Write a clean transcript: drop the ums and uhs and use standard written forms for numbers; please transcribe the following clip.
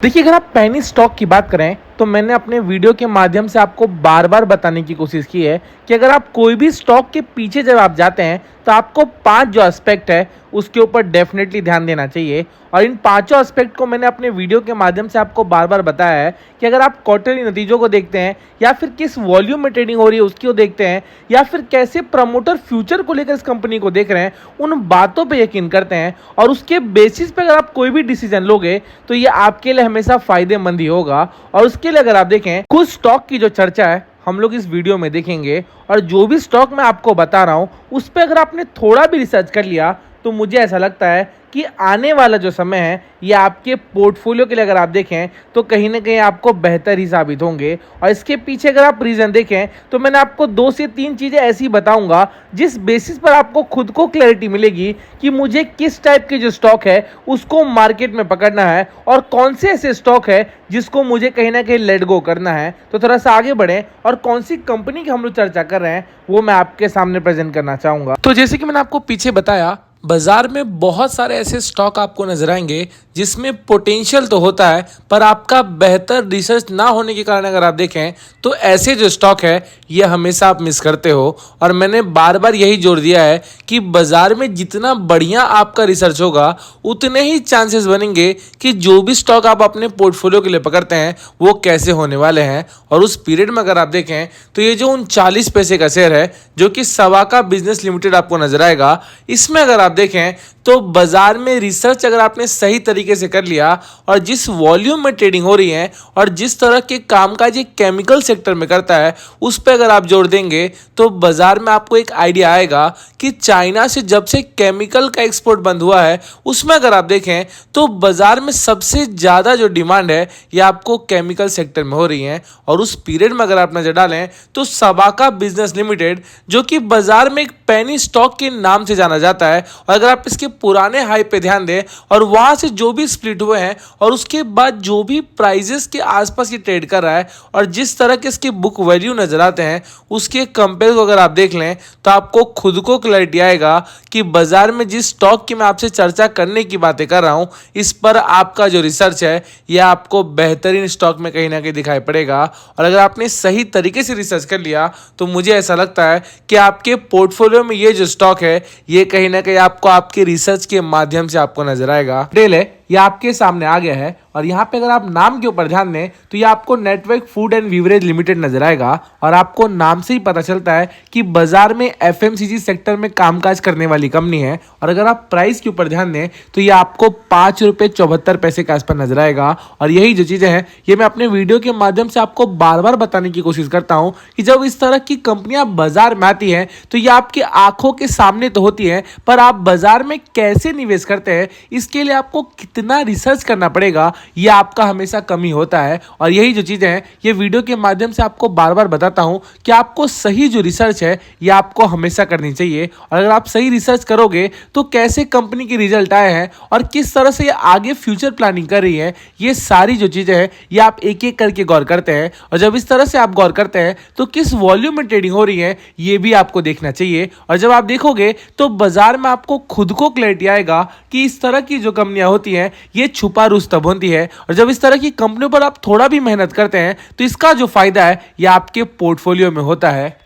देखिए, अगर आप पेनी स्टॉक की बात करें तो मैंने अपने वीडियो के माध्यम से आपको बार बार बताने की कोशिश की है कि अगर आप कोई भी स्टॉक के पीछे जब आप जाते हैं तो आपको 5 जो एस्पेक्ट है उसके ऊपर डेफिनेटली ध्यान देना चाहिए। और इन पांचों एस्पेक्ट को मैंने अपने वीडियो के माध्यम से आपको बार बार बताया है कि अगर आप क्वार्टरली नतीजों को देखते हैं या फिर किस वॉल्यूम में ट्रेडिंग हो रही है उसको देखते हैं या फिर कैसे प्रमोटर फ्यूचर को लेकर इस कंपनी को देख रहे हैं, उन बातों पे यकीन करते हैं और उसके बेसिस पे अगर आप कोई भी डिसीजन लोगे तो ये आपके लिए हमेशा फायदेमंद ही होगा। और उसके लिए अगर आप देखें कुछ स्टॉक की जो चर्चा है हम लोग इस वीडियो में देखेंगे और जो भी स्टॉक मैं आपको बता रहा हूं उस पर अगर आपने थोड़ा भी रिसर्च कर लिया तो मुझे ऐसा लगता है कि आने वाला जो समय है ये आपके पोर्टफोलियो के लिए अगर आप देखें तो कहीं ना कहीं आपको बेहतर ही साबित होंगे। और इसके पीछे अगर आप रीज़न देखें तो मैंने आपको 2 से 3 चीज़ें ऐसी बताऊंगा जिस बेसिस पर आपको खुद को क्लैरिटी मिलेगी कि मुझे किस टाइप के जो स्टॉक है उसको मार्केट में पकड़ना है और कौन से ऐसे स्टॉक है जिसको मुझे कहीं ना कहीं लेट गो करना है। तो थोड़ा सा आगे बढ़ें और कौन सी कंपनी की हम लोग चर्चा कर रहे हैं वो मैं आपके सामने प्रेजेंट करना चाहूँगा। तो जैसे कि मैंने आपको पीछे बताया, बाजार में बहुत सारे ऐसे स्टॉक आपको नजर आएंगे जिसमें पोटेंशियल तो होता है पर आपका बेहतर रिसर्च ना होने के कारण अगर आप देखें तो ऐसे जो स्टॉक है ये हमेशा आप मिस करते हो। और मैंने बार बार यही जोर दिया है कि बाजार में जितना बढ़िया आपका रिसर्च होगा उतने ही चांसेस बनेंगे कि जो भी स्टॉक आप अपने पोर्टफोलियो के लिए पकड़ते हैं वो कैसे होने वाले हैं। और उस पीरियड में अगर आप देखें तो ये जो 39 पैसे का शेयर है जो कि सवाका बिजनेस लिमिटेड आपको नजर आएगा, इसमें अगर आप देखें तो बाजार में रिसर्च अगर आपने सही तरीके से कर लिया और जिस वॉल्यूम में ट्रेडिंग हो रही है और जिस तरह के कामकाज ये केमिकल सेक्टर में करता है उस पर अगर आप जोड़ देंगे तो बाजार में आपको एक आइडिया आएगा कि चाइना से जब से केमिकल का एक्सपोर्ट बंद हुआ है उसमें अगर आप देखें तो बाजार में सबसे ज़्यादा जो डिमांड है ये आपको केमिकल सेक्टर में हो रही है। और उस पीरियड में अगर आप नजर डालें तो सवाका बिजनेस लिमिटेड जो कि बाजार में एक पेनी स्टॉक के नाम से जाना जाता है और अगर आप इसके पुराने हाई पे ध्यान दें और वहां से जो भी स्प्लिट हुए हैं और उसके बाद जो भी प्राइजेस के आसपास ये ट्रेड कर रहा है और जिस तरह के इसके बुक वैल्यू नजर आते हैं उसके कंपेयर को अगर आप देख लें तो आपको खुद को क्लैरिटी आएगा कि बाजार में जिस स्टॉक की मैं आपसे चर्चा करने की बातें कर रहा हूं इस पर आपका जो रिसर्च है यह आपको बेहतरीन स्टॉक में कहीं ना कहीं दिखाई पड़ेगा। और अगर आपने सही तरीके से रिसर्च कर लिया तो मुझे ऐसा लगता है कि आपके पोर्टफोलियो में ये जो स्टॉक है ये कहीं ना कहीं आपको आपके रिसर्च के माध्यम से आपको नजर आएगा। डिटेल है ये आपके सामने आ गया है और यहाँ पे अगर आप नाम के ऊपर ध्यान दें तो ये आपको network food and beverage limited नजर आएगा और आपको नाम से ही पता चलता है कि बाजार में एफएमसीजी सेक्टर में कामकाज करने वाली कंपनी है। और अगर आप प्राइस के ऊपर ध्यान दें तो ये आपको 5.74 के आसपास नजर आएगा। और यही जो चीजें हैं ये मैं अपने वीडियो के माध्यम से आपको बार बार बताने की कोशिश करता हूँ कि जब इस तरह की कंपनियां बाजार में आती हैं तो ये आपकी आंखों के सामने तो होती है पर आप बाजार में कैसे निवेश करते हैं इसके लिए आपको कितना रिसर्च करना पड़ेगा ये आपका हमेशा कमी होता है। और यही जो चीजें हैं ये वीडियो के माध्यम से आपको बार बार बताता हूं कि आपको सही जो रिसर्च है ये आपको हमेशा करनी चाहिए। और अगर आप सही रिसर्च करोगे तो कैसे कंपनी के रिजल्ट आए हैं और किस तरह से ये आगे फ्यूचर प्लानिंग कर रही है ये सारी जो चीजें हैं ये आप एक एक करके गौर करते हैं। और जब इस तरह से आप गौर करते हैं तो किस वॉल्यूम में ट्रेडिंग हो रही है ये भी आपको देखना चाहिए। और जब आप देखोगे तो बाजार में आपको खुद को क्लैरिटी आएगा कि इस तरह की जो कंपनियां होती हैं ये छुपा रुस्तम होती है। और जब इस तरह की कंपनियों पर आप थोड़ा भी मेहनत करते हैं तो इसका जो फायदा है ये आपके पोर्टफोलियो में होता है।